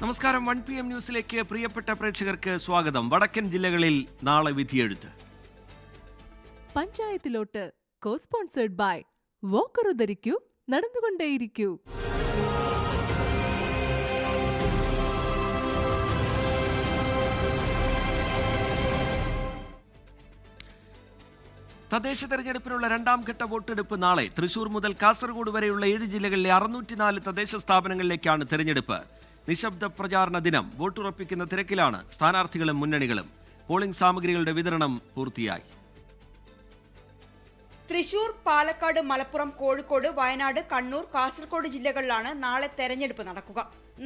നമസ്കാരം. 1 PM ന്യൂസിലേക്ക് പ്രിയപ്പെട്ട പ്രേക്ഷകർക്ക് സ്വാഗതം. വടക്കൻ ജില്ലകളിൽ നാളെ വിധിയെഴുത്ത്. പഞ്ചായത്തിലോട്ട് കോ-സ്പോൺസേഡ് ബൈ വോക്കർ ധരിക്കൂ, നടന്നുകൊണ്ടേയിരിക്കൂ. തദ്ദേശ തെരഞ്ഞെടുപ്പിനുള്ള രണ്ടാം ഘട്ട വോട്ടെടുപ്പ് നാളെ. തൃശൂർ മുതൽ കാസർഗോഡ് വരെയുള്ള 7 ജില്ലകളിലെ 604 തദ്ദേശ സ്ഥാപനങ്ങളിലേക്കാണ് തെരഞ്ഞെടുപ്പ്. നിശബ്ദ പ്രചാരണ ദിനം. വോട്ടുറപ്പിക്കുന്ന തിരക്കിലാണ് സ്ഥാനാർത്ഥികളും മുന്നണികളും. പോളിംഗ് സാമഗ്രികളുടെ വിതരണം പൂർത്തിയായി. തൃശൂർ, പാലക്കാട്, മലപ്പുറം, കോഴിക്കോട്, വയനാട്, കണ്ണൂർ, കാസർഗോഡ് ജില്ലകളിലാണ് നാളെ തെരഞ്ഞെടുപ്പ് നടക്കുക.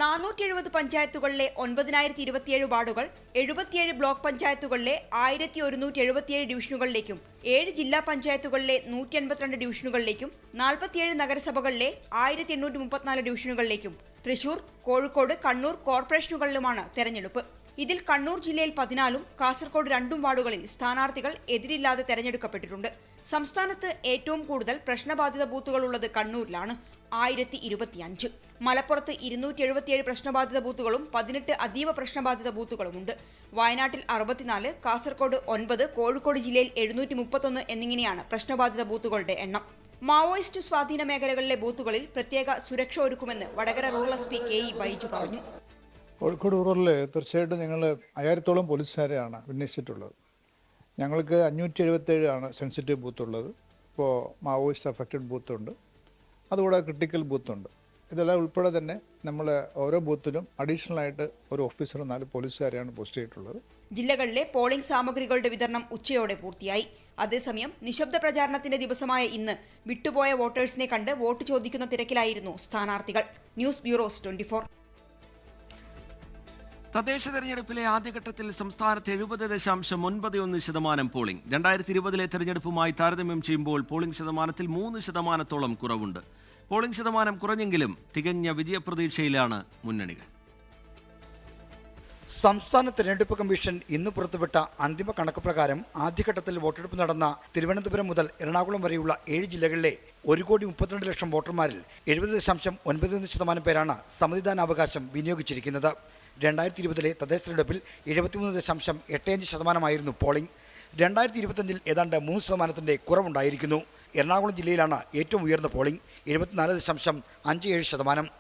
470 പഞ്ചായത്തുകളിലെ 9027 വാർഡുകൾ, 77 ബ്ലോക്ക് പഞ്ചായത്തുകളിലെ 1177 ഡിവിഷനുകളിലേക്കും 7 ജില്ലാ പഞ്ചായത്തുകളിലെ 182 ഡിവിഷനുകളിലേക്കും 47 നഗരസഭകളിലെ 1834 ഡിവിഷനുകളിലേക്കും തൃശൂർ, കോഴിക്കോട്, കണ്ണൂർ കോർപ്പറേഷനുകളിലുമാണ് തെരഞ്ഞെടുപ്പ്. ഇതിൽ കണ്ണൂർ ജില്ലയിൽ 14ഉം കാസർഗോഡ് 2 വാർഡുകളിൽ സ്ഥാനാർത്ഥികൾ എതിരില്ലാതെ തെരഞ്ഞെടുക്കപ്പെട്ടിട്ടുണ്ട്. സംസ്ഥാനത്ത് ഏറ്റവും കൂടുതൽ പ്രശ്നബാധിത ബൂത്തുകളുള്ളത് കണ്ണൂരിലാണ്, 1025. മലപ്പുറത്ത് 277 പ്രശ്നബാധിത ബൂത്തുകളും 18 അതീവ പ്രശ്നബാധിത ബൂത്തുകളുമുണ്ട്. വയനാട്ടിൽ 64, കാസർഗോഡ് 9, കോഴിക്കോട് ജില്ലയിൽ 731 എന്നിങ്ങനെയാണ് പ്രശ്നബാധിത ബൂത്തുകളുടെ എണ്ണം. മാവോയിസ്റ്റ് സ്വാധീന മേഖലകളിലെ ബൂത്തുകളിൽ പ്രത്യേക സുരക്ഷ ഒരുക്കുമെന്ന് Vadakara rural S P KE Baiju പറഞ്ഞു. കോഴിക്കോട് റൂറലിൽ തീർച്ചയായിട്ടും ഞങ്ങൾ 1000-ഓളം പോലീസുകാരെയാണ് വിന്യസിച്ചിട്ടുള്ളത്. ഞങ്ങൾക്ക് 577 ആണ് സെൻസിറ്റീവ് ബൂത്തുള്ളത്. ഇപ്പോൾ മാവോയിസ്റ്റ് അഫക്റ്റഡ് ബൂത്തുണ്ട്, അതുകൂടാതെ ക്രിട്ടിക്കൽ ബൂത്തുണ്ട്. ഇതെല്ലാം ഉൾപ്പെടെ തന്നെ നമ്മൾ ഓരോ ബൂത്തിലും അഡീഷണൽ ആയിട്ട് ഒരു ഓഫീസറും 4 പോലീസുകാരെയാണ് പോസ്റ്റ് ചെയ്തിട്ടുള്ളത്. ജില്ലകളിലെ പോളിംഗ് സാമഗ്രികളുടെ വിതരണം ഉച്ചയോടെ പൂർത്തിയായി. അതേസമയം നിശബ്ദ പ്രചാരണത്തിന്റെ ദിവസമായ ഇന്ന് വിട്ടുപോയ വോട്ടേഴ്സിനെ കണ്ട് വോട്ട് ചോദിക്കുന്ന തിരക്കിലായിരുന്നു സ്ഥാനാർത്ഥികൾ. News bureau 24. തദ്ദേശ തെരഞ്ഞെടുപ്പിലെ ആദ്യഘട്ടത്തിൽ സംസ്ഥാനത്ത് 70.91% പോളിംഗ്. 2020-ലെ തെരഞ്ഞെടുപ്പുമായി താരതമ്യം ചെയ്യുമ്പോൾ പോളിംഗ് ശതമാനത്തിൽ 3% കുറവുണ്ട്. പോളിംഗ് ശതമാനം കുറഞ്ഞെങ്കിലും തികഞ്ഞ വിജയപ്രതീക്ഷയിലാണ് മുന്നണികൾ. സംസ്ഥാന തെരഞ്ഞെടുപ്പ് കമ്മീഷൻ ഇന്ന് പുറത്തുവിട്ട അന്തിമ കണക്ക് പ്രകാരം ആദ്യഘട്ടത്തിൽ വോട്ടെടുപ്പ് നടന്ന തിരുവനന്തപുരം മുതൽ എറണാകുളം വരെയുള്ള 7 ജില്ലകളിലെ 1,32,00,000 വോട്ടർമാരിൽ 70.91% പേരാണ് സമ്മതിദാനാവകാശം വിനിയോഗിച്ചിരിക്കുന്നത്. 2020-ലെ തദ്ദേശ തെരഞ്ഞെടുപ്പിൽ 73.85% പോളിംഗ്. 2025-ൽ ഏതാണ്ട് 3% കുറവുണ്ടായിരിക്കുന്നു. എറണാകുളം ജില്ലയിലാണ് ഏറ്റവും ഉയർന്ന പോളിംഗ്, 74.57%.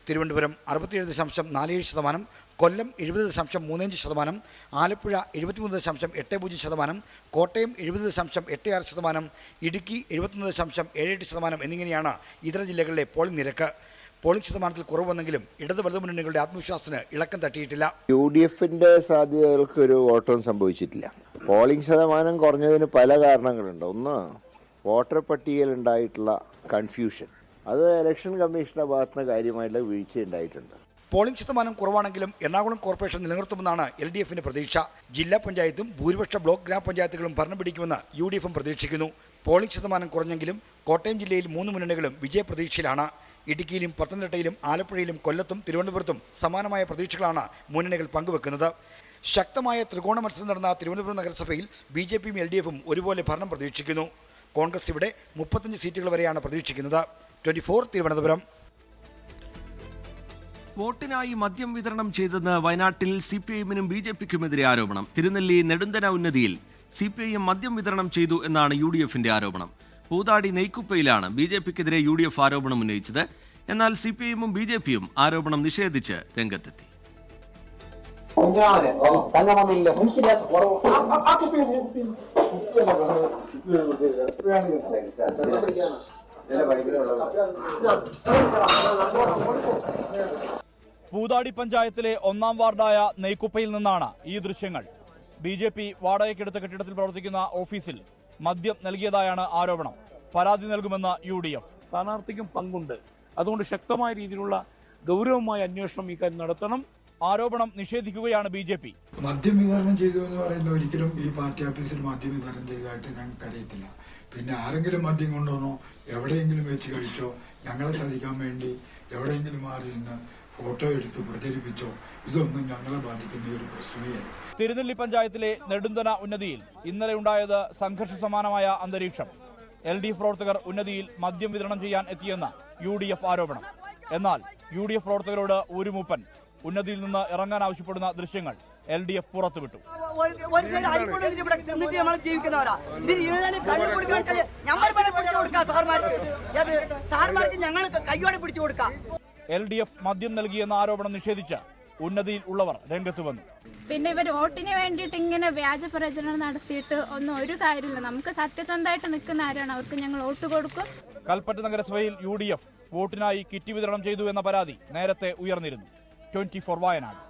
തിരുവനന്തപുരം 67.47%, കൊല്ലം 70.35%, ആലപ്പുഴ 73.80%, കോട്ടയം 70.86%, ഇടുക്കി 71.78% എന്നിങ്ങനെയാണ് ഇതര ജില്ലകളിലെ പോളിംഗ് നിരക്ക്. പോളിംഗ് ശതമാനത്തിൽ കുറവെന്നെങ്കിലും ഇടത് വലതു മുന്നണികളുടെ ആത്മവിശ്വാസത്തിന് ഇളക്കം തട്ടിയിട്ടില്ല. UDFന്റെ സാധ്യതകൾക്ക് ഒരു ഓട്ടവും സംഭവിച്ചിട്ടില്ല. പോളിംഗ് ശതമാനം കുറഞ്ഞതിന് പല കാരണങ്ങളുണ്ട്. ഒന്ന്, വോട്ടർ പട്ടികയിൽ ഉണ്ടായിട്ടുള്ള കൺഫ്യൂഷൻ. അത് ഇലക്ഷൻ കമ്മീഷന്റെ ഭാഗത്തുനിന്ന് കാര്യമായിട്ടുള്ള വീഴ്ച ഉണ്ടായിട്ടുണ്ട്. പോളിംഗ് ശതമാനം കുറവാണെങ്കിലും എറണാകുളം കോർപ്പറേഷൻ നിലനിർത്തുമെന്നാണ് LDFന്റെ പ്രതീക്ഷ. ജില്ലാ പഞ്ചായത്തും ഭൂരിപക്ഷ ബ്ലോക്ക് ഗ്രാമപഞ്ചായത്തുകളും ഭരണം പിടിക്കുമെന്ന് UDFും പ്രതീക്ഷിക്കുന്നു. പോളിംഗ് ശതമാനം കുറഞ്ഞെങ്കിലും കോട്ടയം ജില്ലയിൽ 3 മുന്നണികളും വിജയപ്രതീക്ഷയിലാണ്. ഇടുക്കിയിലും പത്തനംതിട്ടയിലും ആലപ്പുഴയിലും കൊല്ലത്തും തിരുവനന്തപുരത്തും സമാനമായ പ്രതീക്ഷകളാണ് മുന്നണികൾ പങ്കുവെക്കുന്നത്. ശക്തമായ ത്രികോണ മത്സരം നടന്ന തിരുവനന്തപുരം നഗരസഭയിൽ BJPയും LDFും ഒരുപോലെ ഭരണം പ്രതീക്ഷിക്കുന്നു. കോൺഗ്രസ് ഇവിടെ 35 സീറ്റുകൾ വരെയാണ് പ്രതീക്ഷിക്കുന്നത്. 24 തിരുവനന്തപുരം. വോട്ടിനായി മദ്യം വിതരണം ചെയ്തെന്ന് വയനാട്ടിൽ CPIM-നും BJPക്കുമെതിരെ ആരോപണം. തിരുനെല്ലി നെടുന്തന ഉന്നതിയിൽ CPIM മദ്യം വിതരണം ചെയ്തു എന്നാണ് UDFന്റെ ആരോപണം. പൂതാടി നെയ്ക്കുപ്പയിലാണ് BJPക്കെതിരെ UDF ആരോപണം ഉന്നയിച്ചത്. എന്നാൽ CPIM-ഉം BJPയും ആരോപണം നിഷേധിച്ച് രംഗത്തെത്തി. പൂതാടി പഞ്ചായത്തിലെ 1-ാം വാർഡായ നെയ്ക്കുപ്പയിൽ നിന്നാണ് ഈ ദൃശ്യങ്ങൾ. BJP വാടകയ്ക്കെടുത്ത കെട്ടിടത്തിൽ പ്രവർത്തിക്കുന്ന ഓഫീസിൽ മദ്യം നൽകിയതായാണ് ആരോപണം. പരാതി നൽകുമെന്ന് UDF. സ്ഥാനാർത്ഥിക്കും പങ്കുണ്ട്, അതുകൊണ്ട് ശക്തമായ രീതിയിലുള്ള ഗൗരവമായ അന്വേഷണം ഇക്കാര്യം നടത്തണം. ആരോപണം നിഷേധിക്കുകയാണ് BJP. മദ്യം വിതരണം ചെയ്തു എന്ന് പറയുന്നത് ഒരിക്കലും ഈ പാർട്ടി ഓഫീസിൽ മദ്യം വിതരണം ചെയ്തതായിട്ട് ഞങ്ങൾക്ക് അറിയത്തില്ല. പിന്നെ ആരെങ്കിലും മദ്യം കൊണ്ടുവന്നോ, എവിടെയെങ്കിലും വെച്ച് കഴിച്ചോ, ഞങ്ങളെ ചതിക്കാൻ വേണ്ടി എവിടെയെങ്കിലും മാറി നിന്ന് ഫോട്ടോ എടുത്ത് പ്രചരിപ്പിച്ചോ, ഇതൊന്നും ഞങ്ങളെ ബാധിക്കുന്ന ഒരു പ്രശ്നമേയല്ല. തിരുനെല്ലി പഞ്ചായത്തിലെ നെടുന്തന ഉന്നതിയിൽ ഇന്നലെ ഉണ്ടായത് സംഘർഷ സമാനമായ അന്തരീക്ഷം. LDF പ്രവർത്തകർ ഉന്നതിയിൽ മദ്യം വിതരണം ചെയ്യാൻ എത്തിയെന്ന് UDF ആരോപണം. എന്നാൽ UDF പ്രവർത്തകരോട് ഒരു മൂപ്പൻ ഉന്നതിയിൽ നിന്ന് ഇറങ്ങാൻ ആവശ്യപ്പെടുന്ന ദൃശ്യങ്ങൾ LDF പുറത്തുവിട്ടു. LDF മദ്യം നൽകിയെന്ന ആരോപണം നിഷേധിച്ച് ഉന്നതിയിൽ ഉള്ളവർ രംഗത്ത് വന്നു. പിന്നെ ഇവർ വോട്ടിന് വേണ്ടിയിട്ട് ഇങ്ങനെ വ്യാജ പ്രചരണം നടത്തിയിട്ട് ഒന്നും ഒരു കാര്യമില്ല. നമുക്ക് സത്യസന്ധമായിട്ട് നിൽക്കുന്ന ആരാണ്, അവർക്ക് ഞങ്ങൾ വോട്ട് കൊടുക്കും. കൽപ്പറ്റ നഗരസഭയിൽ UDF വോട്ടിനായി കിറ്റ് വിതരണം ചെയ്തു എന്ന പരാതി നേരത്തെ ഉയർന്നിരുന്നു. 24 വയനാട്.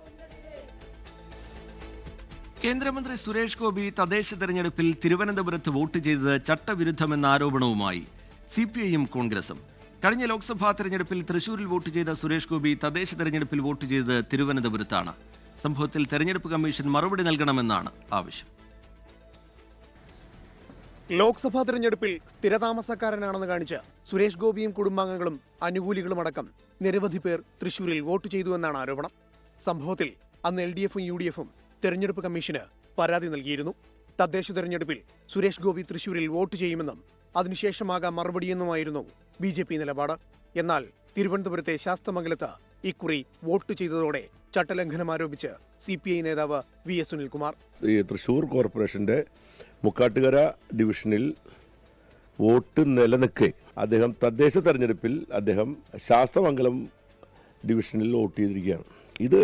കേന്ദ്രമന്ത്രി സുരേഷ് ഗോപി തദ്ദേശ തെരഞ്ഞെടുപ്പിൽ തിരുവനന്തപുരത്ത് വോട്ട് ചെയ്തത് ചട്ടവിരുദ്ധമെന്ന ആരോപണവുമായി CPIയും കോൺഗ്രസും. കഴിഞ്ഞ ലോക്സഭാ തെരഞ്ഞെടുപ്പിൽ തൃശൂരിൽ വോട്ട് ചെയ്ത സുരേഷ് ഗോപി തദ്ദേശ തെരഞ്ഞെടുപ്പിൽ വോട്ട് ചെയ്തത് തിരുവനന്തപുരത്താണ്. സംഭവത്തിൽ തെരഞ്ഞെടുപ്പ് കമ്മീഷൻ മറുപടി നൽകണമെന്നാണ് ആവശ്യം. ലോക്സഭാ തെരഞ്ഞെടുപ്പിൽ സ്ഥിരതാമസക്കാരനാണെന്ന് കാണിച്ച് സുരേഷ് ഗോപിയും കുടുംബാംഗങ്ങളും അനുകൂലികളുമടക്കം നിരവധി പേർ തൃശൂരിൽ വോട്ട് ചെയ്തുവെന്നാണ് ആരോപണം. സംഭവത്തിൽ അന്ന് LDFും UDFും തെരഞ്ഞെടുപ്പ് കമ്മീഷന് പരാതി നൽകിയിരുന്നു. തദ്ദേശ തെരഞ്ഞെടുപ്പിൽ സുരേഷ് ഗോപി തൃശൂരിൽ വോട്ട് ചെയ്യുമെന്നും അതിനുശേഷമാകാം മറുപടിയെന്നുമായിരുന്നു BJP നിലപാട്. എന്നാൽ തിരുവനന്തപുരത്തെ ശാസ്തമംഗലത്ത് ഇക്കുറി വോട്ട് ചെയ്തതോടെ ചട്ടലംഘനം ആരോപിച്ച് CPI നേതാവ് VS സുനിൽകുമാർ. തൃശൂർ കോർപ്പറേഷന്റെ മുക്കാട്ടുകര ഡിവിഷനിൽ വോട്ട് നിലനിൽക്കെ അദ്ദേഹം തദ്ദേശ തെരഞ്ഞെടുപ്പിൽ അദ്ദേഹം ശാസ്തമംഗലം ഡിവിഷനിൽ വോട്ട് ചെയ്തിരിക്കുകയാണ്. ഇത്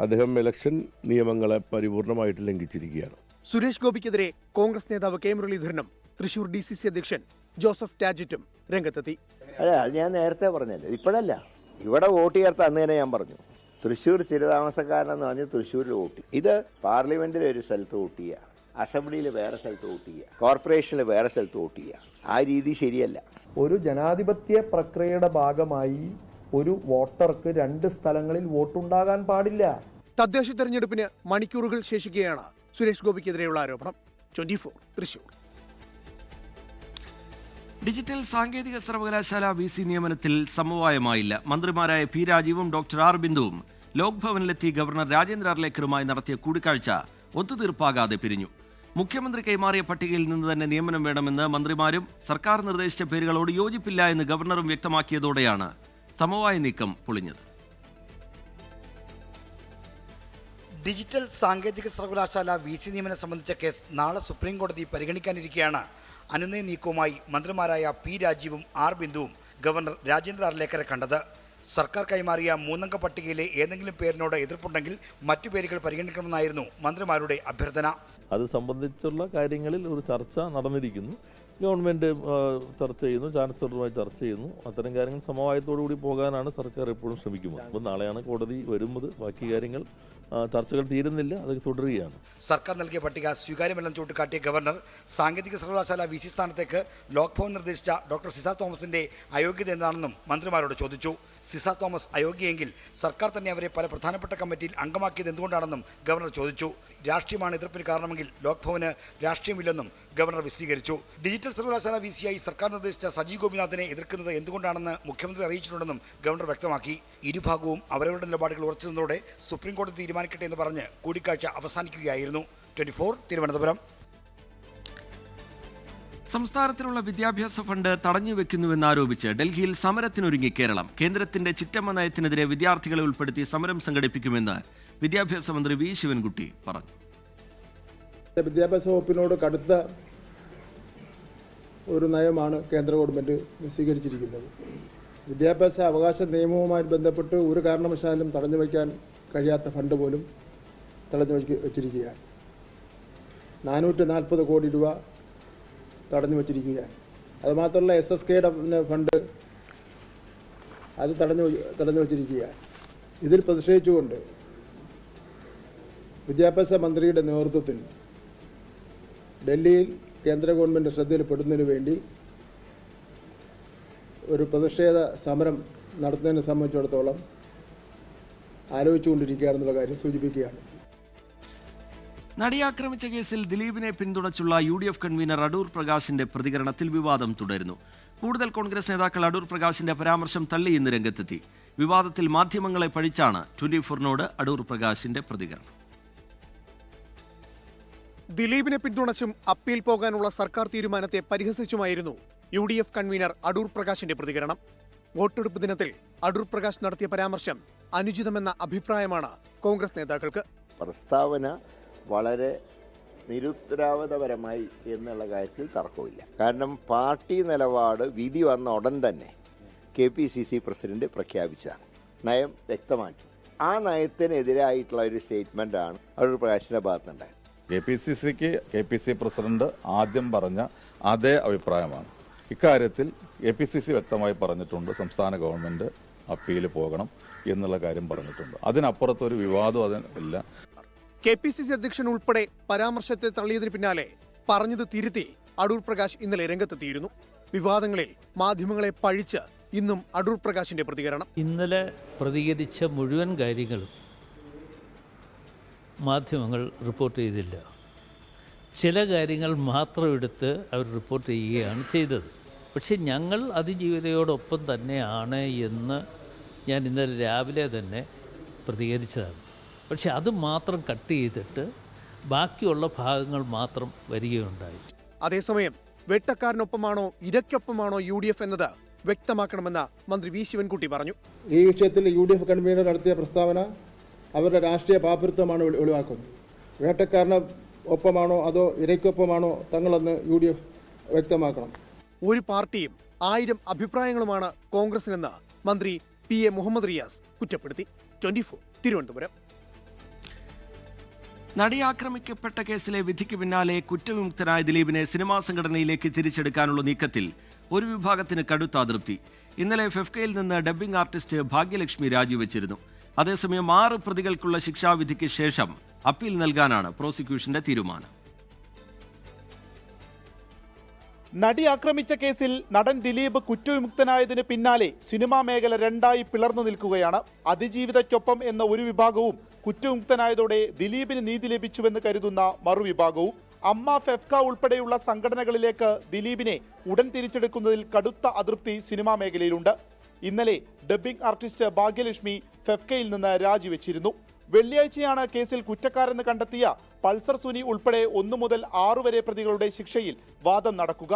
അദ്ദേഹം ഇലക്ഷൻ നിയമങ്ങളെ പരിപൂർണമായിട്ട് ലംഘിച്ചിരിക്കുകയാണ്. സുരേഷ് ഗോപിക്കെതിരെ കോൺഗ്രസ് നേതാവ് K മുരളീധരനും തൃശൂർ DCC അധ്യക്ഷൻ ജോസഫ് ടാജറ്റും രംഗത്തെത്തി. അല്ല, അത് ഞാൻ നേരത്തെ പറഞ്ഞല്ലോ, ഇപ്പോഴല്ല. ഇവിടെ വോട്ട് ചേർത്ത അന്ന് തന്നെ ഞാൻ പറഞ്ഞു, തൃശ്ശൂർ സ്ഥിരതാമസക്കാരനെന്ന് പറഞ്ഞ് തൃശ്ശൂരിൽ വോട്ട് ചെയ്യും. ഇത് പാർലമെന്റിൽ ഒരു സ്ഥലത്ത് വോട്ട് ചെയ്യുക, അസംബ്ലിയിൽ വേറെ സ്ഥലത്ത് വോട്ട് ചെയ്യുക, കോർപ്പറേഷനിൽ വേറെ സ്ഥലത്ത് വോട്ട് ചെയ്യുക. ആ രീതി ശരിയല്ല. ഒരു ജനാധിപത്യ പ്രക്രിയയുടെ ഭാഗമായി ഒരു വോട്ടർക്ക് 2 സ്ഥലങ്ങളിൽ വോട്ടുണ്ടാകാൻ പാടില്ല. തദ്ദേശ തെരഞ്ഞെടുപ്പിന് മണിക്കൂറുകൾ ശേഷിക്കുകയാണ് സുരേഷ് ഗോപിക്കെതിരെയുള്ള ആരോപണം. 24 തൃശൂർ. ഡിജിറ്റൽ സാങ്കേതിക സർവകലാശാല VC നിയമനത്തിൽ സമവായമായില്ല. മന്ത്രിമാരായ P രാജീവും ഡോക്ടർ R ബിന്ദുവും ലോക് ഭവനിലെത്തി ഗവർണർ രാജേന്ദ്ര അർലേക്കറുമായി നടത്തിയ കൂടിക്കാഴ്ച ഒത്തുതീർപ്പാകാതെ പിരിഞ്ഞു. മുഖ്യമന്ത്രി കൈമാറിയ പട്ടികയിൽ നിന്ന് തന്നെ നിയമനം വേണമെന്ന് മന്ത്രിമാരും സർക്കാർ നിർദ്ദേശിച്ച പേരുകളോട് യോജിപ്പില്ല എന്ന് ഗവർണറും വ്യക്തമാക്കിയതോടെയാണ് സമവായ നീക്കം പൊളിഞ്ഞത്. ഡിജിറ്റൽ സാങ്കേതിക സർവകലാശാല VC നിയമനം സംബന്ധിച്ച കേസ് നാളെ സുപ്രീം കോടതി പരിഗണിക്കാനിരിക്കെയാണ് അനുനയ നീക്കവുമായി മന്ത്രിമാരായ P രാജീവും R ബിന്ദുവും ഗവർണർ രാജേന്ദ്ര അർലേക്കറെ കണ്ടത്. സർക്കാർ കൈമാറിയ 3-അംഗ പട്ടികയിലെ ഏതെങ്കിലും പേരിനോട് എതിർപ്പുണ്ടെങ്കിൽ മറ്റു പേരുകൾ പരിഗണിക്കണമെന്നായിരുന്നു മന്ത്രിമാരുടെ അഭ്യർത്ഥന. അത് സംബന്ധിച്ചുള്ള കാര്യങ്ങളിൽ ഒരു ചർച്ച നടന്നിരിക്കുന്നു. ഗവൺമെൻറ് ചർച്ച ചെയ്യുന്നു, ചാൻസലറുമായി ചർച്ച ചെയ്യുന്നു. അത്തരം കാര്യങ്ങൾ സമവായത്തോടുകൂടി പോകാനാണ് സർക്കാർ എപ്പോഴും ശ്രമിക്കുന്നത്. അപ്പോൾ നാളെയാണ് കോടതി വരുന്നത്. ബാക്കി കാര്യങ്ങൾ ചർച്ചകൾ തീരുന്നില്ല, അത് തുടരുകയാണ്. സർക്കാർ നൽകിയ പട്ടിക സ്വീകാര്യമല്ലെന്ന് ചൂണ്ടിക്കാട്ടിയ ഗവർണർ സാങ്കേതിക സർവകലാശാല VC സ്ഥാനത്തേക്ക് ലോക് ഭവൻ നിർദ്ദേശിച്ച ഡോക്ടർ സിസ തോമസിന്റെ അയോഗ്യത എന്താണെന്നും മന്ത്രിമാരോട് ചോദിച്ചു. സിസ തോമസ് അയോഗ്യയെങ്കിൽ സർക്കാർ തന്നെ അവരെ പല പ്രധാനപ്പെട്ട കമ്മിറ്റിയിൽ അംഗമാക്കിയത് എന്തുകൊണ്ടാണെന്നും ഗവർണർ ചോദിച്ചു. രാഷ്ട്രീയമാണ് എതിർപ്പിന് കാരണമെങ്കിൽ ലോക് ഭവന് രാഷ്ട്രീയമില്ലെന്നും ഗവർണർ വിശദീകരിച്ചു. ഡിജിറ്റൽ സർവകലാശാല VCയായി സർക്കാർ നിർദ്ദേശിച്ച സജി ഗോപിനാഥിനെ എതിർക്കുന്നത് എന്തുകൊണ്ടാണെന്ന് മുഖ്യമന്ത്രി അറിയിച്ചിട്ടുണ്ടെന്നും ഗവർണർ വ്യക്തമാക്കി. ഇരുഭാഗവും അവരവരുടെ നിലപാടുകൾ ഉറച്ചു നിന്നതോടെ സുപ്രീം കോടതി തീരുമാനിക്കട്ടെ എന്ന് പറഞ്ഞ് കൂടിക്കാഴ്ച അവസാനിക്കുകയായിരുന്നു. 24 തിരുവനന്തപുരം. സംസ്ഥാനത്തിനുള്ള വിദ്യാഭ്യാസ ഫണ്ട് തടഞ്ഞുവെക്കുന്നുവെന്നാരോപിച്ച് ഡൽഹിയിൽ സമരത്തിനൊരുങ്ങി കേരളം. കേന്ദ്രത്തിന്റെ ചിറ്റമ്മ നയത്തിനെതിരെ വിദ്യാർത്ഥികളെ ഉൾപ്പെടുത്തി സമരം സംഘടിപ്പിക്കുമെന്ന് വിദ്യാഭ്യാസ മന്ത്രി V ശിവൻകുട്ടി പറഞ്ഞു. വിദ്യാഭ്യാസ വകുപ്പിനോട് കടുത്ത ഒരു നയമാണ് കേന്ദ്ര ഗവൺമെൻറ് സ്വീകരിച്ചിരിക്കുന്നത്. വിദ്യാഭ്യാസ അവകാശ നിയമവുമായി ബന്ധപ്പെട്ട് ഒരു കാരണവശാലും തടഞ്ഞു വയ്ക്കാൻ കഴിയാത്ത ഫണ്ട് പോലും തടഞ്ഞു വച്ചിരിക്കുകയാണ്. 440 കോടി രൂപ തടഞ്ഞു വച്ചിരിക്കുകയാണ്. അതുമാത്രമല്ല SSKയുടെ ഫണ്ട് അത് തടഞ്ഞു വച്ചിരിക്കുകയാണ്. ഇതിൽ പ്രതിഷേധിച്ചുകൊണ്ട് വിദ്യാഭ്യാസ മന്ത്രിയുടെ നേതൃത്വത്തിൽ ഡൽഹിയിൽ കേന്ദ്ര ഗവൺമെൻറ് ശ്രദ്ധയിൽപ്പെടുന്നതിന് വേണ്ടി ഒരു പ്രതിഷേധ സമരം നടത്തുന്നതിനെ സംബന്ധിച്ചിടത്തോളം ആലോചിച്ചുകൊണ്ടിരിക്കുകയാണെന്നുള്ള കാര്യം സൂചിപ്പിക്കുകയാണ്. നടിയാക്രമിച്ച കേസിൽ ദിലീപിനെ പിന്തുണച്ചുള്ള UDF കൺവീനർ അടൂർ പ്രകാശിന്റെ പ്രതികരണത്തിൽ വിവാദം തുടരുന്നു. കൂടുതൽ കോൺഗ്രസ് നേതാക്കൾ അടൂർ പ്രകാശിന്റെ പരാമർശം തള്ളി ഇന്ന് രംഗത്തെത്തി. വിവാദത്തിൽ മാധ്യമങ്ങളെ പഴിച്ചാണ് 24നോട് അടൂർ പ്രകാശിന്റെ പ്രതികരണം. ദിലീപിനെ പിന്തുണച്ചും അപ്പീൽ പോകാനുള്ള സർക്കാർ തീരുമാനത്തെ പരിഹസിച്ചുമായിരുന്നു UDF കൺവീനർ അടൂർ പ്രകാശിന്റെ പ്രതികരണം. വോട്ടെടുപ്പ് ദിനത്തിൽ അടൂർ പ്രകാശ് നടത്തിയ പരാമർശം അനുചിതമെന്ന അഭിപ്രായമാണ് കോൺഗ്രസ് നേതാക്കൾക്ക്. പ്രസ്താവന വളരെ നിരുത്തരവാദപരമായി എന്നുള്ള കാര്യത്തിൽ തർക്കമില്ല. കാരണം പാർട്ടി നിലപാട് വിധി വന്ന ഉടൻ തന്നെ KPCC പ്രസിഡന്റ് പ്രഖ്യാപിച്ചതാണ്, നയം വ്യക്തമാക്കി. ആ നയത്തിനെതിരായിട്ടുള്ള ഒരു സ്റ്റേറ്റ്മെന്റാണ് അടൂർ പ്രകാശിന്റെ ഭാഗത്തുണ്ടായത്. KPCCക്ക് KPC പ്രസിഡന്റ് ആദ്യം പറഞ്ഞ അതേ അഭിപ്രായമാണ്. ഇക്കാര്യത്തിൽ KPCC വ്യക്തമായി പറഞ്ഞിട്ടുണ്ട്, സംസ്ഥാന ഗവൺമെന്റ് അപ്പീൽ പോകണം എന്നുള്ള കാര്യം പറഞ്ഞിട്ടുണ്ട്. അതിനപ്പുറത്തൊരു വിവാദം അതില്ല. KPCC അധ്യക്ഷൻ ഉൾപ്പെടെ പരാമർശത്തെ തള്ളിയതിന് പിന്നാലെ പറഞ്ഞത് തിരുത്തി അടൂർ പ്രകാശ് ഇന്നലെ രംഗത്തെത്തിയിരുന്നു. വിവാദങ്ങളിൽ മാധ്യമങ്ങളെ പഴിച്ച് ഇന്നും അടൂർ പ്രകാശിന്റെ പ്രതികരണം. ഇന്നലെ പ്രതികരിച്ച മുഴുവൻ കാര്യങ്ങളും മാധ്യമങ്ങൾ റിപ്പോർട്ട് ചെയ്തില്ല. ചില കാര്യങ്ങൾ മാത്രം എടുത്ത് അവർ റിപ്പോർട്ട് ചെയ്യുകയാണ് ചെയ്തത്. പക്ഷെ ഞങ്ങൾ അതിജീവിതയോടൊപ്പം തന്നെയാണ് എന്ന് ഞാൻ ഇന്നലെ രാവിലെ തന്നെ പ്രതികരിച്ചതാണ്. പക്ഷെ അത് മാത്രം കട്ട് ചെയ്തിട്ട് ബാക്കിയുള്ള ഭാഗങ്ങൾ മാത്രം വരികയുണ്ടായി. അതേസമയം വേട്ടക്കാരനൊപ്പമാണോ ഇരയ്ക്കൊപ്പമാണോ UDF എന്നത് വ്യക്തമാക്കണമെന്ന് മന്ത്രി വി ശിവൻകുട്ടി പറഞ്ഞു. ഈ വിഷയത്തിൽ UDF കൺവീനർ നടത്തിയ പ്രസ്താവന അവരുടെ രാഷ്ട്രീയ പാപ്പരത്വമാണ് ഒഴിവാക്കുന്നത്. വേട്ടക്കാരന് ഒപ്പമാണോ അതോ ഇരയ്ക്കൊപ്പമാണോ തങ്ങളെന്ന് UDF വ്യക്തമാക്കണം. ഒരു പാർട്ടിയും 1000 അഭിപ്രായങ്ങളുമാണ് കോൺഗ്രസിനെന്ന് മന്ത്രി PA മുഹമ്മദ് റിയാസ് കുറ്റപ്പെടുത്തി. 24 തിരുവനന്തപുരം. നടി ആക്രമിക്കപ്പെട്ട കേസിലെ വിധിക്ക് പിന്നാലെ കുറ്റവിമുക്തനായ ദിലീപിനെ സിനിമാ സംഘടനയിലേക്ക് തിരിച്ചെടുക്കാനുള്ള നീക്കത്തിൽ ഒരു വിഭാഗത്തിന് കടുത്ത അതൃപ്തി. ഇന്നലെ ഫെഫ്കയിൽ നിന്ന് ഡബ്ബിംഗ് ആർട്ടിസ്റ്റ് ഭാഗ്യലക്ഷ്മി രാജിവെച്ചിരുന്നു. അതേസമയം 6 പ്രതികൾക്കുള്ള ശിക്ഷാവിധിക്ക് ശേഷം അപ്പീൽ നൽകാനാണ് പ്രോസിക്യൂഷന്റെ തീരുമാനം. നടി ആക്രമിച്ച കേസിൽ നടൻ ദിലീപ് കുറ്റവിമുക്തനായതിന് പിന്നാലെ സിനിമാ മേഖല രണ്ടായി പിളർന്നു നിൽക്കുകയാണ്. അതിജീവിതയ്ക്കൊപ്പം എന്ന ഒരു വിഭാഗവും കുറ്റവിമുക്തനായതോടെ ദിലീപിന് നീതി ലഭിച്ചുവെന്ന് കരുതുന്ന മറുവിഭാഗവും. അമ്മ, ഫെഫ്ക ഉൾപ്പെടെയുള്ള സംഘടനകളിലേക്ക് ദിലീപിനെ ഉടൻ തിരിച്ചെടുക്കുന്നതിൽ കടുത്ത അതൃപ്തി സിനിമാ മേഖലയിലുണ്ട്. ഇന്നലെ ഡബ്ബിംഗ് ആർട്ടിസ്റ്റ് ഭാഗ്യലക്ഷ്മി ഫെഫ്കയിൽ നിന്ന് രാജിവെച്ചിരുന്നു. വെള്ളിയാഴ്ചയാണ് കേസിൽ കുറ്റക്കാരെന്ന് കണ്ടെത്തിയ പൾസർ സുനി ഉൾപ്പെടെ 1 മുതൽ 6 വരെ പ്രതികളുടെ ശിക്ഷയിൽ വാദം നടക്കുക.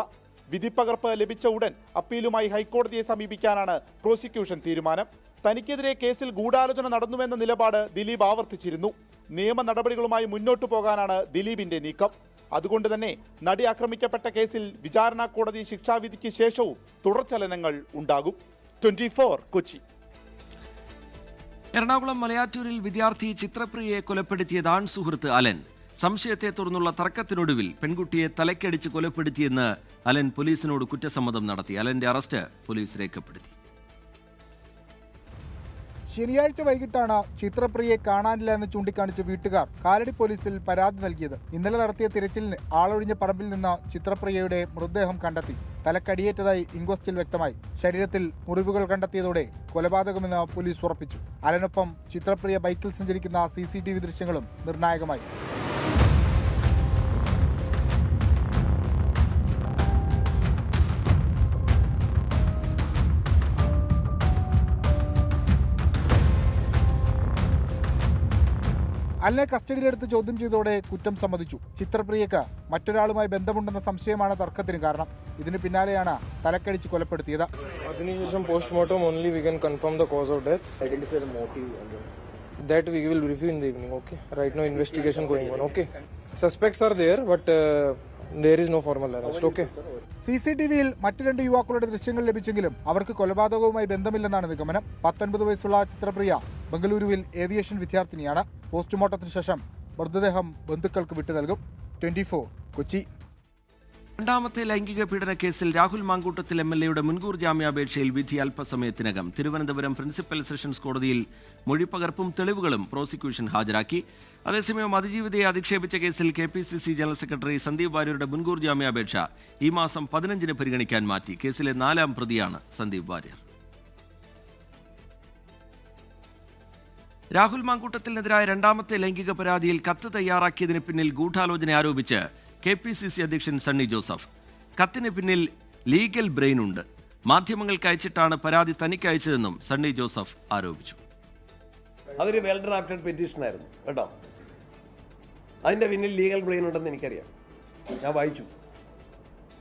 വിധിപ്പകർപ്പ് ലഭിച്ച ഉടൻ അപ്പീലുമായി ഹൈക്കോടതിയെ സമീപിക്കാനാണ് പ്രോസിക്യൂഷൻ തീരുമാനം. തനിക്കെതിരെ കേസിൽ ഗൂഢാലോചന നടന്നുവെന്ന നിലപാട് ദിലീപ് ആവർത്തിച്ചിരുന്നു. നിയമ നടപടികളുമായി മുന്നോട്ടു പോകാനാണ് ദിലീപിന്റെ നീക്കം. അതുകൊണ്ട് തന്നെ നടി ആക്രമിക്കപ്പെട്ട കേസിൽ വിചാരണ കോടതി ശിക്ഷാവിധിക്ക് ശേഷവും തുടർചലനങ്ങൾ ഉണ്ടാകും. 24 കൊച്ചി. എറണാകുളം മലയാറ്റൂരിൽ വിദ്യാർത്ഥി ചിത്രപ്രിയയെ കൊലപ്പെടുത്തിയത് ആൺ സുഹൃത്ത് അലൻ. സംശയത്തെ തുടർന്നുള്ള തർക്കത്തിനൊടുവിൽ പെൺകുട്ടിയെ തലയ്ക്കടിച്ച് കൊലപ്പെടുത്തിയെന്ന് അലൻ പോലീസിനോട് കുറ്റസമ്മതം നടത്തി. അലന്റെ അറസ്റ്റ് പോലീസ് രേഖപ്പെടുത്തി. ശനിയാഴ്ച വൈകിട്ടാണ് ചിത്രപ്രിയയെ കാണാനില്ല എന്ന് ചൂണ്ടിക്കാണിച്ച് വീട്ടുകാർ കാലടി പോലീസിൽ പരാതി നൽകിയത്. ഇന്നലെ നടത്തിയ തിരച്ചിലിന് ആളൊഴിഞ്ഞ പറമ്പിൽ നിന്ന് ചിത്രപ്രിയയുടെ മൃതദേഹം കണ്ടെത്തി. തലക്കടിയേറ്റതായി ഇൻക്വസ്റ്റിൽ വ്യക്തമായി. ശരീരത്തിൽ മുറിവുകൾ കണ്ടെത്തിയതോടെ കൊലപാതകമെന്ന് പോലീസ് ഉറപ്പിച്ചു. അലനൊപ്പം ചിത്രപ്രിയ ബൈക്കിൽ സഞ്ചരിക്കുന്ന CCTV ദൃശ്യങ്ങളും നിർണായകമായി. അലിനെ കസ്റ്റഡിയിലെടുത്ത് ചോദ്യം ചെയ്തതോടെ കുറ്റം സമ്മതിച്ചു. ചിത്രപ്രിയക്ക് മറ്റൊരാളുമായി ബന്ധമുണ്ടെന്ന സംശയമാണ് തർക്കത്തിന് കാരണം. ഇതിന് പിന്നാലെയാണ് തലക്കടിച്ച് കൊലപ്പെടുത്തിയത്. അതിനുശേഷം postmortem only we can confirm the cause of death. Identify the motive that we will review in the evening. Okay, right now investigation going on. Okay, suspects are there but there is no formal arrest. Okay. CCTVയിൽ മറ്റു 2 യുവാക്കളുടെ ദൃശ്യങ്ങൾ ലഭിച്ചെങ്കിലും അവർക്ക് കൊലപാതകവുമായി ബന്ധമില്ലെന്നാണ് നിഗമനം. 19 വയസ്സുള്ള ചിത്രപ്രിയ ബംഗളൂരുവിൽ aviation വിദ്യാർത്ഥിനിയാണ്. പോസ്റ്റ്മോർട്ടത്തിന് ശേഷം മൃതദേഹം ബന്ധുക്കൾക്ക് വിട്ടു നൽകും. 24 കൊച്ചി. രണ്ടാമത്തെ ലൈംഗിക പീഡന കേസിൽ രാഹുൽ മാങ്കൂട്ടത്തിൽ MLAയുടെ മുൻകൂർ ജാമ്യാപേക്ഷയിൽ വിധി അല്പസമയത്തിനകം. തിരുവനന്തപുരം പ്രിൻസിപ്പൽ സെഷൻസ് കോടതിയിൽ മൊഴിപ്പകർപ്പും തെളിവുകളും പ്രോസിക്യൂഷൻ ഹാജരാക്കി. അതേസമയം അതിജീവിതയെ അധിക്ഷേപിച്ച കേസിൽ KPCC ജനറൽ സെക്രട്ടറി സന്ദീപ് വാര്യരുടെ മുൻകൂർ ജാമ്യാപേക്ഷ ഈ മാസം 15-ന് പരിഗണിക്കാൻ മാറ്റി. കേസിലെ 4ാം പ്രതിയാണ് സന്ദീപ് വാര്യർ. രാഹുൽ മാങ്കൂട്ടത്തിനെതിരായ രണ്ടാമത്തെ ലൈംഗിക പരാതിയിൽ കത്ത് തയ്യാറാക്കിയതിന് പിന്നിൽ ഗൂഢാലോചന ആരോപിച്ച് KPCC അധ്യക്ഷൻ സണ്ണി ജോസഫ്. കത്തിന് പിന്നിൽ ലീഗൽ ബ്രെയിൻ ഉണ്ട്. മാധ്യമങ്ങൾക്ക് അയച്ചിട്ടാണ് പരാതി തനിക്ക് അയച്ചതെന്നും സണ്ണി ജോസഫ് ആരോപിച്ചു. അതൊരു വെൽ ഡ്രാഫ്റ്റഡ് പെറ്റീഷൻ ആയിരുന്നു കേട്ടോ. അതിൻ്റെ പിന്നിൽ ലീഗൽ ബ്രെയിൻ ഉണ്ടെന്ന് എനിക്കറിയാം. ഞാൻ വായിച്ചു.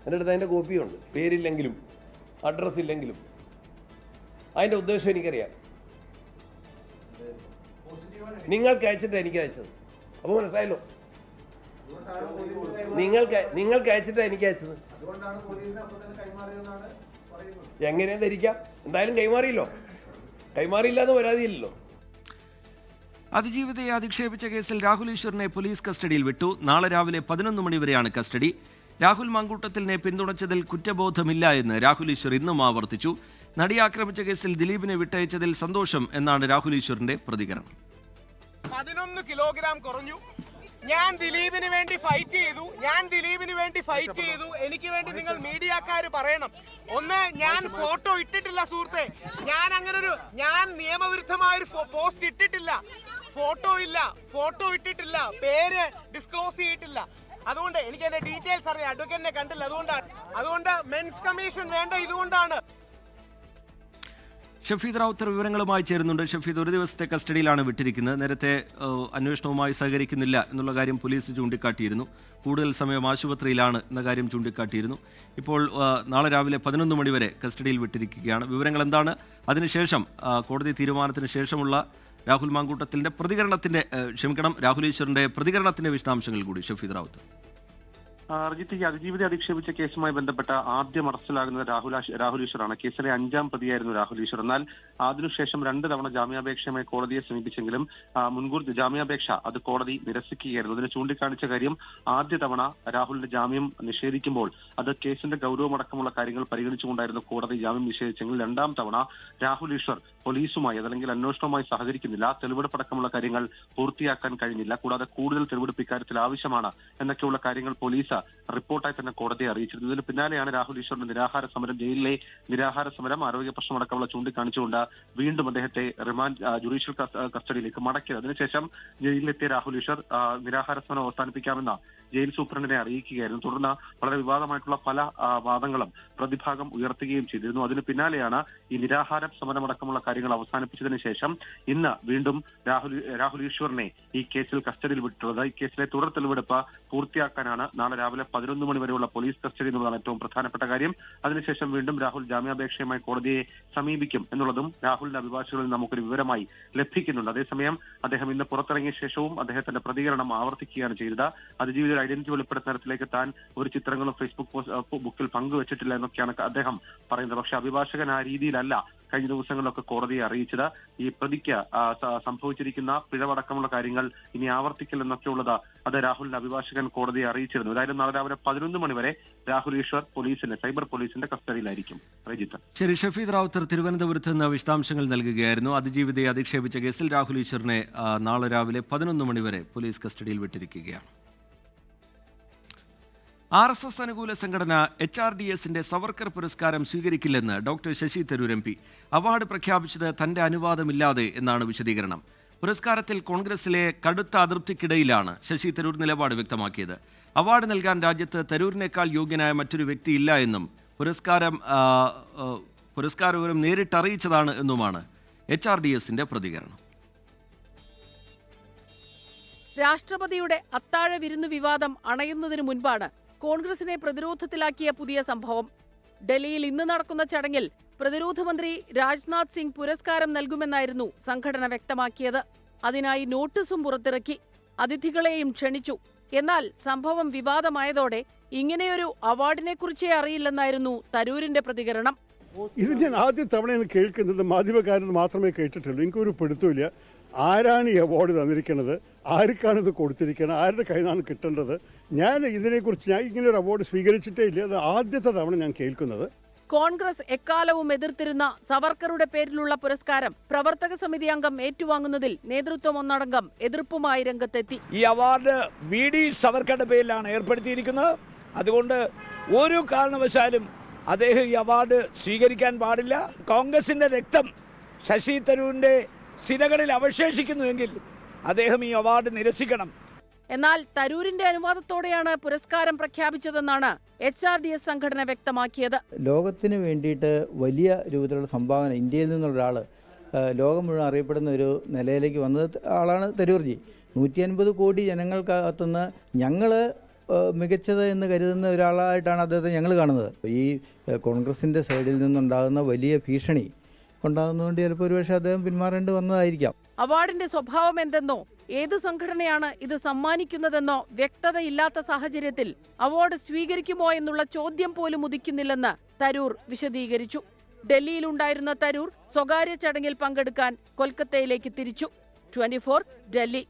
എൻ്റെ അടുത്ത് അതിൻ്റെ കോപ്പിയുണ്ട്. പേരില്ലെങ്കിലും അഡ്രസ്സ് ഇല്ലെങ്കിലും അതിൻ്റെ ഉദ്ദേശം എനിക്കറിയാം. നിങ്ങൾക്ക് അയച്ചിട്ട് എനിക്ക് അയച്ചത്. അപ്പോൾ മനസ്സിലായല്ലോ, നിങ്ങൾക്ക് അയച്ചിട്ട് എനിക്ക് അയച്ചത്. എങ്ങനെയാ ധരിക്കാം? എന്തായാലും കൈമാറിയില്ലോ, കൈമാറിയില്ലാന്ന് പരാതിയില്ലല്ലോ. അതിജീവിതയെ അധിക്ഷേപിച്ച കേസിൽ രാഹുൽ ഈശ്വറിനെ പോലീസ് കസ്റ്റഡിയിൽ വിട്ടു. നാളെ രാവിലെ 11 മണിവരെയാണ് കസ്റ്റഡി. രാഹുൽ മാങ്കൂട്ടത്തിലിനെ പിന്തുണച്ചതിൽ കുറ്റബോധമില്ല എന്ന് രാഹുൽ ഈശ്വർ ഇന്നും ആവർത്തിച്ചു. നടിയെ ആക്രമിച്ച കേസിൽ ദിലീപിനെ വിട്ടയച്ചതിൽ സന്തോഷം എന്നാണ് രാഹുൽ ഈശ്വറിന്റെ പ്രതികരണം. 11 കിലോഗ്രാം കുറഞ്ഞു. ഞാൻ ദിലീപിന് വേണ്ടി ഫൈറ്റ് ചെയ്തു. എനിക്ക് വേണ്ടി നിങ്ങൾ മീഡിയക്കാർ പറയണം. ഒന്ന്, ഞാൻ ഫോട്ടോ ഇട്ടിട്ടില്ല സുഹൃത്തെ. ഞാൻ നിയമവിരുദ്ധമായ ഒരു പോസ്റ്റ് ഇട്ടിട്ടില്ല. ഫോട്ടോ ഇട്ടിട്ടില്ല, പേര് ഡിസ്ക്ലോസ് ചെയ്തിട്ടില്ല. അതുകൊണ്ട് എനിക്ക് എന്റെ ഡീറ്റെയിൽസ് അറിയാം. അഡ്വക്കേറ്റിനെ കണ്ടില്ല, അതുകൊണ്ട് മെൻസ് കമ്മീഷൻ വേണ്ട. ഇതുകൊണ്ടാണ്. ഷഫീദ് റാവുത്തർ വിവരങ്ങളുമായി ചേരുന്നുണ്ട്. ഷഫീദ്, ഒരു ദിവസത്തെ കസ്റ്റഡിയിലാണ് വിട്ടിരിക്കുന്നത്. നേരത്തെ അന്വേഷണവുമായി സഹകരിക്കുന്നില്ല എന്നുള്ള കാര്യം പോലീസ് ചൂണ്ടിക്കാട്ടിയിരുന്നു. കൂടുതൽ സമയം ആശുപത്രിയിലാണ് എന്ന കാര്യം ചൂണ്ടിക്കാട്ടിയിരുന്നു. ഇപ്പോൾ നാളെ രാവിലെ 11 മണി വരെ കസ്റ്റഡിയിൽ വിട്ടിരിക്കുകയാണ്. വിവരങ്ങൾ എന്താണ്? അതിനുശേഷം കോടതി തീരുമാനത്തിന് ശേഷമുള്ള രാഹുൽ മാങ്കൂട്ടത്തിലിന്റെ രാഹുൽ ഈശ്വറിന്റെ പ്രതികരണത്തിന്റെ വിശദാംശങ്ങൾ കൂടി ഷഫീദ് റാവുത്തർ. അർജിത്ത്, ഈ അതിജീവിതയെ അധിക്ഷേപിച്ച കേസുമായി ബന്ധപ്പെട്ട ആദ്യം അറസ്റ്റിലാകുന്നത് രാഹുൽ ഈശ്വറാണ്. കേസിലെ 5ാം പ്രതിയായിരുന്നു രാഹുൽ ഈശ്വർ. എന്നാൽ അതിനുശേഷം 2 തവണ ജാമ്യാപേക്ഷയുമായി കോടതിയെ സമീപിച്ചെങ്കിലും മുൻകൂർ ജാമ്യാപേക്ഷ അത് കോടതി നിരസിക്കുകയായിരുന്നു. അതിന് ചൂണ്ടിക്കാണിച്ച കാര്യം, ആദ്യ തവണ രാഹുലിന്റെ ജാമ്യം നിഷേധിക്കുമ്പോൾ അത് കേസിന്റെ ഗൗരവമടക്കമുള്ള കാര്യങ്ങൾ പരിഗണിച്ചുകൊണ്ടായിരുന്നു കോടതി ജാമ്യം നിഷേധിച്ചെങ്കിൽ 2ാം തവണ രാഹുൽ ഈശ്വർ പോലീസുമായി അതല്ലെങ്കിൽ അന്വേഷണവുമായി സഹകരിക്കുന്നില്ല, തെളിവെടുപ്പടക്കമുള്ള കാര്യങ്ങൾ പൂർത്തിയാക്കാൻ കഴിഞ്ഞില്ല, കൂടാതെ കൂടുതൽ തെളിവെടുപ്പ് ഇക്കാര്യത്തിൽ ആവശ്യമാണ് എന്നൊക്കെയുള്ള കാര്യങ്ങൾ പോലീസ് റിപ്പോർട്ടായി തന്നെ കോടതിയെ അറിയിച്ചിരുന്നു. ഇതിന് പിന്നാലെയാണ് രാഹുൽ ഈശ്വറിന്റെ നിരാഹാര സമരം, ജയിലിലെ നിരാഹാര സമരം, ആരോഗ്യ പ്രശ്നമടക്കമുള്ള ചൂണ്ടിക്കാണിച്ചുകൊണ്ട് വീണ്ടും അദ്ദേഹത്തെ ജുഡീഷ്യൽ കസ്റ്റഡിയിലേക്ക് മടക്കിയത്. അതിനുശേഷം ജയിലിലെത്തിയ രാഹുൽ ഈശ്വർ നിരാഹാര സമരം അവസാനിപ്പിക്കാമെന്ന് ജയിൽ സൂപ്രണ്ടിനെ അറിയിക്കുകയായിരുന്നു. തുടർന്ന് വളരെ വിവാദമായിട്ടുള്ള പല വാദങ്ങളും പ്രതിഭാഗം ഉയർത്തുകയും ചെയ്തിരുന്നു. അതിന് പിന്നാലെയാണ് ഈ നിരാഹാര സമരമടക്കമുള്ള കാര്യങ്ങൾ അവസാനിപ്പിച്ചതിന് ശേഷം ഇന്ന് വീണ്ടും രാഹുൽ ഈശ്വറിനെ ഈ കേസിൽ കസ്റ്റഡിയിൽ വിട്ടിട്ടുള്ളത്. ഈ കേസിലെ തുടർ തെളിവെടുപ്പ് പൂർത്തിയാക്കാനാണ് നാളെ രാവിലെ 11 മണി വരെയുള്ള പോലീസ് കസ്റ്റഡി എന്നുള്ളതാണ് ഏറ്റവും പ്രധാനപ്പെട്ട കാര്യം. അതിനുശേഷം വീണ്ടും രാഹുൽ ജാമ്യാപേക്ഷയുമായി കോടതിയെ സമീപിക്കും എന്നുള്ളതും രാഹുലിന്റെ അഭിഭാഷകളിൽ നമുക്കൊരു വിവരമായി ലഭിക്കുന്നുണ്ട്. അതേസമയം അദ്ദേഹം ഇന്ന് പുറത്തിറങ്ങിയ ശേഷവും അദ്ദേഹത്തിന്റെ പ്രതികരണം ആവർത്തിക്കുകയാണ് ചെയ്തത്. അതിജീവിതയുടെ ഐഡന്റിറ്റി വെളിപ്പെടുത്തുന്ന തരത്തിലേക്ക് താൻ ഒരു ചിത്രങ്ങളും ഫേസ്ബുക്ക് ബുക്കിൽ പങ്കുവച്ചിട്ടില്ല എന്നൊക്കെയാണ് അദ്ദേഹം പറയുന്നത്. പക്ഷെ അഭിഭാഷകൻ ആ രീതിയിലല്ല കഴിഞ്ഞ ദിവസങ്ങളിലൊക്കെ കോടതിയെ അറിയിച്ചത്. ഈ പ്രതിക്ക് സംഭവിച്ചിരിക്കുന്ന പിഴവടക്കമുള്ള കാര്യങ്ങൾ ഇനി ആവർത്തിക്കില്ലെന്നൊക്കെയുള്ളത് അത് രാഹുലിന്റെ അഭിഭാഷകൻ കോടതിയെ അറിയിച്ചിരുന്നു. ഏതായാലും നാളെ രാവിലെ 11 മണി വരെ രാഹുൽ ഈശ്വർ സൈബർ പോലീസിന്റെ കസ്റ്റഡിയിലായിരിക്കും. ശരി, ഷഫീദ് റാവുത്തർ തിരുവനന്തപുരത്ത് നിന്ന് വിശദാംശങ്ങൾ നൽകുകയായിരുന്നു. അതിജീവിതയെ അധിക്ഷേപിച്ച കേസിൽ രാഹുൽ ഈശ്വറിനെ നാളെ രാവിലെ 11 മണി വരെ പോലീസ് കസ്റ്റഡിയിൽ വിട്ടിരിക്കുകയാണ്. RSS അനുകൂല സംഘടന HRDSന്റെ സവർക്കർ പുരസ്കാരം സ്വീകരിക്കില്ലെന്ന് doctor Shashi Tharoor MP. Award പ്രഖ്യാപിച്ചത് തന്റെ അനുവാദമില്ലാതെ എന്നാണ് വിശദീകരണം. പുരസ്കാരത്തിൽ കോൺഗ്രസിലെ കടുത്ത അതൃപ്തിക്കിടയിലാണ് ശശി തരൂർ നിലപാട് വ്യക്തമാക്കിയത്. അവാർഡ് നൽകാൻ രാജ്യത്ത് തരൂരിനേക്കാൾ യോഗ്യനായ മറ്റൊരു വ്യക്തിയില്ല എന്നും പുരസ്കാരവിവരം നേരിട്ടറിയിച്ചതാണ് എന്നുമാണ് HRDSന്റെ പ്രതികരണം. രാഷ്ട്രപതിയുടെ അത്താഴ വിരുന്നു വിവാദം അണയുന്നതിനു മുൻപാണ് കോൺഗ്രസിനെ പ്രതിരോധത്തിലാക്കിയ പുതിയ സംഭവം. ഡൽഹിയിൽ ഇന്ന് നടക്കുന്ന ചടങ്ങിൽ പ്രതിരോധ മന്ത്രി രാജ്നാഥ് സിംഗ് പുരസ്കാരം നൽകുമെന്നായിരുന്നു സംഘടന വ്യക്തമാക്കിയത്. അതിനായി നോട്ടീസും പുറത്തിറക്കി, അതിഥികളെയും ക്ഷണിച്ചു. എന്നാൽ സംഭവം വിവാദമായതോടെ ഇങ്ങനെയൊരു അവാർഡിനെക്കുറിച്ചേ അറിയില്ലെന്നായിരുന്നു തരൂരിന്റെ പ്രതികരണം. ഇത് ഞാൻ ആദ്യ തവണയാണ് കേൾക്കുന്നത്. മാധ്യമക്കാരൻ മാത്രമേ കേട്ടിട്ടുള്ളൂ. എനിക്കൊരു പിടുത്തമില്ല. ആരാണ് ഈ അവാർഡ് തന്നിരിക്കുന്നത്, ആർക്കാണ് ഇത് കൊടുത്തിരിക്കുന്നത്, ആരുടെ കയ്യിലാണ് കിട്ടേണ്ടത്. ഞാൻ ഇങ്ങനെ ഒരു അവാർഡ് സ്വീകരിച്ചിട്ടേ ഇല്ല. അത് ആദ്യത്തെ തവണ ഞാൻ കേൾക്കുന്നത്. കോൺഗ്രസ് എക്കാലവും എതിർത്തിരുന്ന സവർക്കറുടെ പേരിലുള്ള പുരസ്കാരം പ്രവർത്തക സമിതി അംഗം ഏറ്റുവാങ്ങുന്നതിൽ നേതൃത്വം ഒന്നടങ്കം എതിർപ്പുമായി രംഗത്തെത്തി. ഈ അവാർഡ് VD സവർക്കറുടെ പേരിലാണ് ഏർപ്പെടുത്തിയിരിക്കുന്നത്. അതുകൊണ്ട് ഒരു കാരണവശാലും അദ്ദേഹം ഈ അവാർഡ് സ്വീകരിക്കാൻ പാടില്ല. കോൺഗ്രസിന്റെ രക്തം ശശി തരൂരിന്റെ സിരകളിൽ അവശേഷിക്കുന്നുവെങ്കിൽ അദ്ദേഹം ഈ അവാർഡ് നിരസിക്കണം. എന്നാൽ തരൂരിന്റെ അനുവാദത്തോടെയാണ് പുരസ്കാരം പ്രഖ്യാപിച്ചതെന്നാണ് HRDS സംഘടന വ്യക്തമാക്കിയത്. ലോകത്തിന് വേണ്ടിയിട്ട് വലിയ രൂപത്തിലുള്ള സംഭാവന ഇന്ത്യയിൽ നിന്നുള്ള ഒരാൾ ലോകം മുഴുവൻ അറിയപ്പെടുന്ന ഒരു നിലയിലേക്ക് വന്നത് ആളാണ് തരൂർജി. 150 കോടി ജനങ്ങൾക്കകത്തുനിന്ന് ഞങ്ങൾ മികച്ചത് എന്ന് കരുതുന്ന ഒരാളായിട്ടാണ് അദ്ദേഹത്തെ ഞങ്ങൾ കാണുന്നത്. ഈ കോൺഗ്രസിൻ്റെ സൈഡിൽ നിന്നുണ്ടാകുന്ന വലിയ ഭീഷണി ഉണ്ടാകുന്നതുകൊണ്ട് ചിലപ്പോൾ ഒരുപക്ഷെ അദ്ദേഹം പിന്മാറേണ്ടി വന്നതായിരിക്കാം. അവാർഡിന്റെ സ്വഭാവം എന്തെന്നോ ഏത് സംഘടനയാണ് ഇത് സമ്മാനിക്കുന്നതെന്നോ വ്യക്തതയില്ലാത്ത സാഹചര്യത്തിൽ അവാർഡ് സ്വീകരിക്കുമോ എന്നുള്ള ചോദ്യം പോലും ഉദിക്കുന്നില്ലെന്ന് തരൂർ വിശദീകരിച്ചു. ഡൽഹിയിലുണ്ടായിരുന്ന തരൂർ സ്വകാര്യ ചടങ്ങിൽ പങ്കെടുക്കാൻ കൊൽക്കത്തയിലേക്ക് തിരിച്ചു. 24 ഡൽഹി.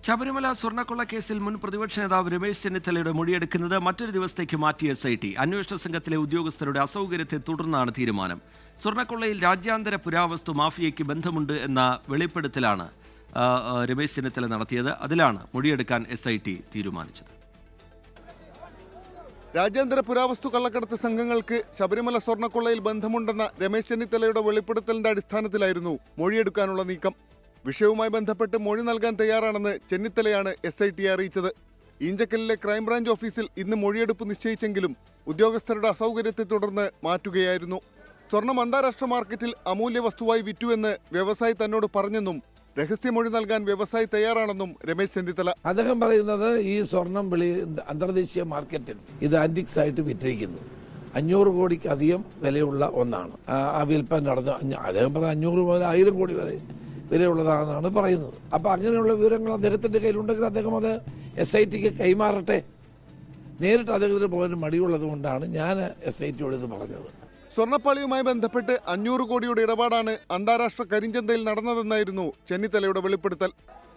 ശബരിമല സ്വർണ്ണക്കൊള്ള കേസിൽ മുൻ പ്രതിപക്ഷ നേതാവ് രമേശ് ചെന്നിത്തലയുടെ മൊഴിയെടുക്കുന്നത് മറ്റൊരു ദിവസത്തേക്ക് മാറ്റി SIT. അന്വേഷണ സംഘത്തിലെ ഉദ്യോഗസ്ഥരുടെ അസൗകര്യത്തെ തുടർന്നാണ് തീരുമാനം. സ്വർണ്ണക്കൊള്ളയിൽ രാജ്യാന്തര പുരാവസ്തു മാഫിയയ്ക്ക് ബന്ധമുണ്ട് എന്ന വെളിപ്പെടുത്തലാണ് രമേശ് ചെന്നിത്തല നടത്തിയത്. അതിലാണ് മൊഴിയെടുക്കാൻ SIT തീരുമാനിച്ചത്. രാജ്യാന്തര പുരാവസ്തു കള്ളക്കടത്ത് സംഘങ്ങൾക്ക് ശബരിമല സ്വർണ്ണക്കൊള്ളയിൽ ബന്ധമുണ്ടെന്ന രമേശ് ചെന്നിത്തലയുടെ വെളിപ്പെടുത്തലിന്റെ അടിസ്ഥാനത്തിലായിരുന്നു മൊഴിയെടുക്കാനുള്ള നീക്കം. വിഷയവുമായി ബന്ധപ്പെട്ട് മൊഴി നൽകാൻ തയ്യാറാണെന്ന് ചെന്നിത്തലയാണ് SIT അറിയിച്ചത്. ഈഞ്ചക്കലിലെ ക്രൈംബ്രാഞ്ച് ഓഫീസിൽ ഇന്ന് മൊഴിയെടുപ്പ് നിശ്ചയിച്ചെങ്കിലും ഉദ്യോഗസ്ഥരുടെ അസൗകര്യത്തെ തുടർന്ന് മാറ്റുകയായിരുന്നു. സ്വർണം അന്താരാഷ്ട്ര മാർക്കറ്റിൽ അമൂല്യ വസ്തുവായി വിറ്റു എന്ന് വ്യവസായി തന്നോട് പറഞ്ഞെന്നും രഹസ്യമൊഴി നൽകാൻ വ്യവസായി തയ്യാറാണെന്നും രമേശ് ചെന്നിത്തല. അദ്ദേഹം പറയുന്നത് ഈ സ്വർണം അന്തർദേശീയ മാർക്കറ്റിൽ ഇത് ആന്റിക്സ് ആയിട്ട് വിറ്റിരിക്കുന്നു. 500 കോടിക്ക് അധികം വിലയുള്ള ഒന്നാണ്. ആ വിൽപ്പന നടന്ന അദ്ദേഹം പറഞ്ഞ 500 മുതൽ 1000 കോടി വരെ വിലയുള്ളതാണെന്നാണ് പറയുന്നത്. അപ്പൊ അങ്ങനെയുള്ള വിവരങ്ങൾ അദ്ദേഹത്തിന്റെ കയ്യിലുണ്ടെങ്കിൽ അദ്ദേഹം അത് SITക്ക് കൈമാറട്ടെ. നേരിട്ട് അദ്ദേഹത്തിന് പോകാൻ മടിയുള്ളത് കൊണ്ടാണ് ഞാൻ SITയോട് ഇത് പറഞ്ഞത്. സ്വർണ്ണപ്പാളിയുമായി ബന്ധപ്പെട്ട് 500 കോടിയുടെ ഇടപാടാണ് അന്താരാഷ്ട്ര കരിഞ്ചന്തയിൽ നടന്നതെന്നായിരുന്നു ചെന്നിത്തലയുടെ വെളിപ്പെടുത്തൽ.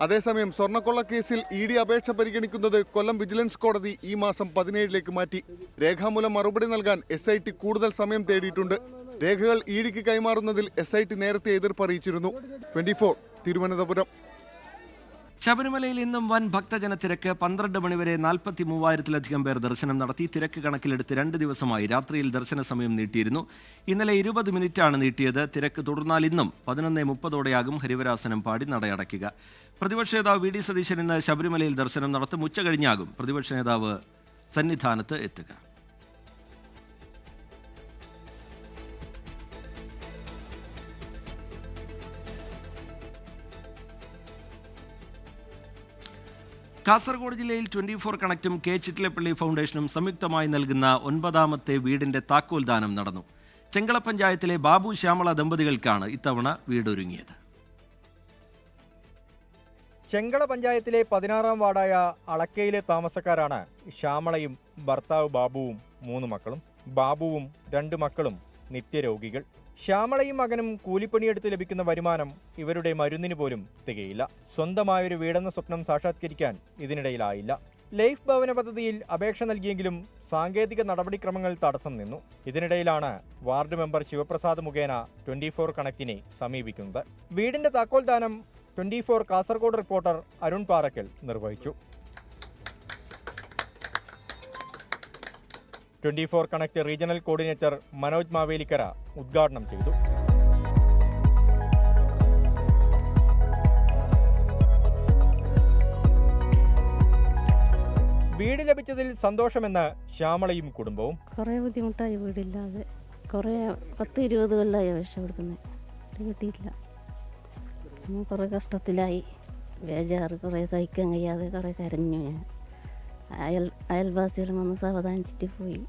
അതേസമയം സ്വർണ്ണക്കൊള്ള കേസിൽ ED അപേക്ഷ പരിഗണിക്കുന്നത് കൊല്ലം വിജിലൻസ് കോടതി ഈ മാസം 17ലേക്ക് മാറ്റി. രേഖാമൂലം മറുപടി നൽകാൻ SIT കൂടുതൽ സമയം തേടിയിട്ടുണ്ട്. രേഖകൾ EDക്ക് കൈമാറുന്നതിൽ SIT നേരത്തെ എതിർപ്പറിയിച്ചിരുന്നു. 24 തിരുവനന്തപുരം. ശബരിമലയിൽ ഇന്നും വൻ ഭക്തജന തിരക്ക്. 12 മണിവരെ 43,000-ലധികം പേർ ദർശനം നടത്തി. തിരക്ക് കണക്കിലെടുത്ത് 2 ദിവസമായി രാത്രിയിൽ ദർശന സമയം നീട്ടിയിരുന്നു. ഇന്നലെ 20 മിനിറ്റാണ് നീട്ടിയത്. തിരക്ക് തുടർന്നാൽ ഇന്നും 11:30ഓടെയാകും ഹരിവരാസനം പാടി നടയടയ്ക്കുക. പ്രതിപക്ഷ നേതാവ് VD സതീശൻ ഇന്ന് ശബരിമലയിൽ ദർശനം നടത്തും. ഉച്ച കഴിഞ്ഞാകും പ്രതിപക്ഷ നേതാവ് സന്നിധാനത്ത് എത്തുക. കാസർഗോഡ് ജില്ലയിൽ 24 കണക്റ്റും K ചിറ്റിലപ്പള്ളി ഫൗണ്ടേഷനും സംയുക്തമായി നൽകുന്ന 9ാമത്തെ വീടിന്റെ താക്കോൽ ദാനം നടന്നു. ചെങ്കള പഞ്ചായത്തിലെ ബാബു ശ്യാമള ദമ്പതികൾക്കാണ് ഇത്തവണ വീടൊരുങ്ങിയത്. ചെങ്കള പഞ്ചായത്തിലെ 16ാം വാർഡായ അളക്കയിലെ താമസക്കാരാണ് ശ്യാമളയും ഭർത്താവ് ബാബുവും 3 മക്കളും. ബാബുവും 2 മക്കളും നിത്യരോഗികൾ. ശ്യാമളയും മകനും കൂലിപ്പണിയെടുത്ത് ലഭിക്കുന്ന വരുമാനം ഇവരുടെ മരുന്നിന് പോലും തികയില്ല. സ്വന്തമായൊരു വീടെന്ന സ്വപ്നം സാക്ഷാത്കരിക്കാൻ ഇതിനിടയിലായില്ല. ലൈഫ് ഭവന പദ്ധതിയിൽ അപേക്ഷ നൽകിയെങ്കിലും സാങ്കേതിക നടപടിക്രമങ്ങൾ തടസ്സം നിന്നു. ഇതിനിടയിലാണ് വാർഡ് മെമ്പർ ശിവപ്രസാദ് മുഖേന 24 കണക്റ്റിനെ സമീപിക്കുന്നത്. വീടിന്റെ താക്കോൽ ദാനം 24 കാസർഗോഡ് റിപ്പോർട്ടർ അരുൺ പാറക്കൽ നിർവഹിച്ചു. 24 connect regional coordinator Manoj Mavelikkara ഉദ്ഘാടനം ചെയ്തു. വീട് ലഭിച്ചതിൽ സന്തോഷമെന്ന് ശ്യാമളയും കുടുംബവും. കുറേ ബുദ്ധിമുട്ടായി വീടില്ലാതെ. കുറേ 10-20 കൊല്ലമായി അപേക്ഷ കൊടുക്കുന്നത്. കിട്ടിയില്ല. കുറേ കഷ്ടത്തിലായി. ബേജാറ് കുറേ സഹിക്കാൻ കഴിയാതെ കുറേ കരഞ്ഞു. ഞാൻ അയൽവാസികളും വന്ന് സാവധാനിച്ചിട്ട് പോയി.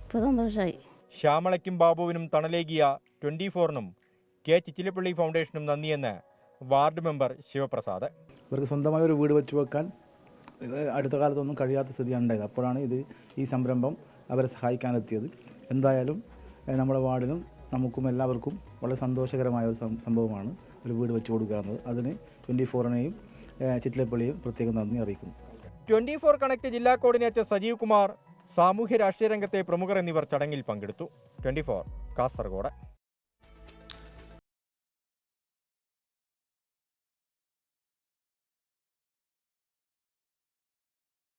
ഇപ്പോൾ സന്തോഷമായി. ശ്യാമളയ്ക്കും ബാബുവിനും തണലേകിയ 24നും K ചിറ്റിലപ്പള്ളി ഫൗണ്ടേഷനും നന്ദിയെന്ന് വാർഡ് മെമ്പർ ശിവപ്രസാദ്. ഇവർക്ക് സ്വന്തമായ ഒരു വീട് വെച്ച് വെക്കാൻ അടുത്ത കാലത്തൊന്നും കഴിയാത്ത സ്ഥിതിയാണ് ഉണ്ടായത്. അപ്പോഴാണ് ഈ സംരംഭം അവരെ സഹായിക്കാനെത്തിയത്. എന്തായാലും നമ്മുടെ വാർഡിനും നമുക്കും എല്ലാവർക്കും വളരെ സന്തോഷകരമായ ഒരു സംഭവമാണ് ഒരു വീട് വെച്ച് കൊടുക്കുക എന്നത്. അതിന് 24നെയും ചിറ്റിലപ്പള്ളിയും പ്രത്യേകം നന്ദി അറിയിക്കുന്നു. 24 കണക്ട് ജില്ലാ കോർഡിനേറ്റർ സജീവ് കുമാർ, സാമൂഹ്യ രാഷ്ട്രീയ രംഗത്തെ പ്രമുഖർ എന്നിവർ ചടങ്ങിൽ പങ്കെടുത്തു. 24 കാസർഗോഡ്.